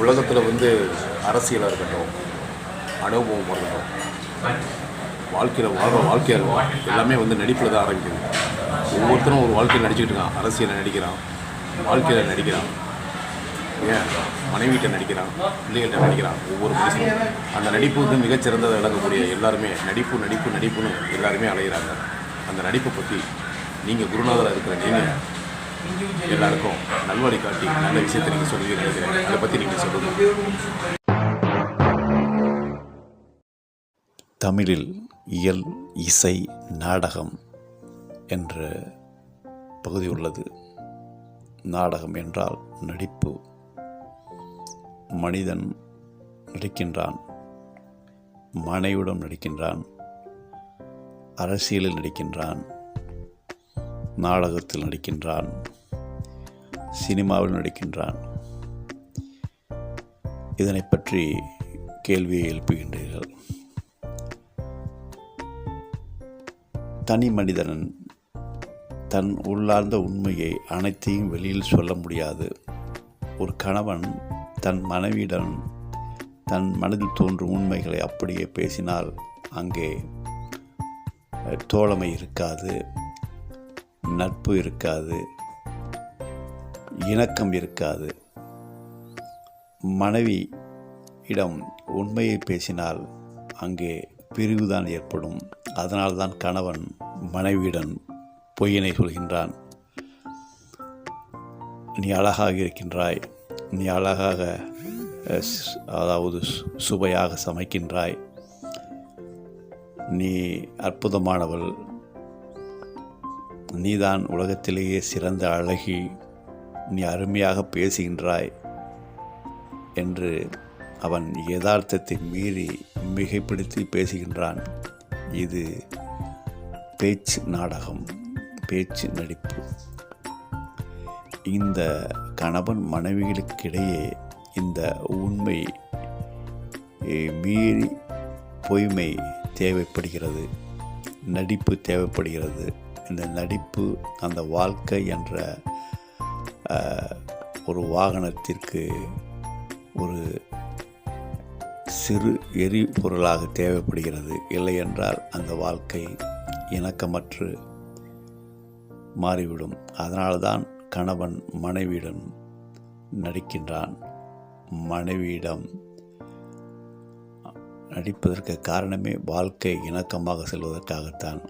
உலகத்தில் அரசியலாக இருக்கட்டும், அனுபவம் இருக்கட்டும், வாழ்க்கையில் வாழ்க்கையாக எல்லாமே நடிப்பில் தான் ஆரம்பிக்குது. ஒவ்வொருத்தரும் ஒரு வாழ்க்கையில் நடிச்சுக்கிட்டு இருக்கான். அரசியலில் நடிக்கிறான், வாழ்க்கையில் நடிக்கிறான், ஏன் மனைவிகிட்ட நடிக்கிறான், பிள்ளைகள்கிட்ட நடிக்கிறான். ஒவ்வொரு மனுஷனும் அந்த நடிப்பு மிகச்சிறந்ததை விளங்கக்கூடிய எல்லாருமே நடிப்பு நடிப்பு நடிப்புன்னு எல்லாருமே அலைகிறாங்க. அந்த நடிப்பை பற்றி நீங்கள் குருநாதராக இருக்கிற நீங்கள் எல்லாருக்கும் நல்வழி காட்டி நல்ல விஷயத்தை நீங்கள் சொல்லி நினைக்கிறேன். அதை பற்றி நீங்கள் சொல்லுங்கள். தமிழில் இயல், இசை, நாடகம் என்ற பகுதி உள்ளது. நாடகம் என்றால் நடிப்பு. மனிதன் நடிக்கின்றான், மனைவியுடன் நடிக்கின்றான், அரசியலில் நடிக்கின்றான், நாடகத்தில் நடிக்கின்றான், சினிமாவில் நடிக்கின்றான். இதனை பற்றி கேள்வியை எழுப்புகின்றீர்கள். தனி மனிதன் தன் உள்ளார்ந்த உண்மையை அனைத்தையும் வெளியில் சொல்ல முடியாது. ஒரு கணவன் தன் மனைவியிடம் தன் மனதில் தோன்றும் உண்மைகளை அப்படியே பேசினால் அங்கே தோழமை இருக்காது, நட்பு இருக்காது, இணக்கம் இருக்காது. மனைவியிடம் உண்மையை பேசினால் அங்கே பிரிவுதான் ஏற்படும். அதனால்தான் கணவன் மனைவியிடம் பொய்யினை சொல்கின்றான். நீ அழகாக இருக்கின்றாய், நீ அழகாக சுவையாக சமைக்கின்றாய், நீ அற்புதமானவள், நீதான் உலகத்திலேயே சிறந்த அழகி, நீ அருமையாக பேசுகின்றாய் என்று அவன் யதார்த்தத்தை மீறி மிகைப்படுத்தி பேசுகின்றான். இது பேச்சு நாடகம், பேச்சு நடிப்பு. இந்த கணவன் மனைவிகளுக்கிடையே இந்த உண்மை மீறி பொய்மை தேவைப்படுகிறது, நடிப்பு தேவைப்படுகிறது. இந்த நடிப்பு அந்த வாழ்க்கை என்ற ஒரு வாகனத்திற்கு ஒரு சிறு எரிபொருளாக தேவைப்படுகிறது. இல்லை என்றால் அந்த வாழ்க்கை இணக்கமற்று மாறிவிடும். அதனால்தான் கணவன் மனைவியிடம் நடிக்கின்றான். மனைவியிடம் நடிப்பதற்கு காரணமே வாழ்க்கை இணக்கமாக செல்வதற்காகத்தான்.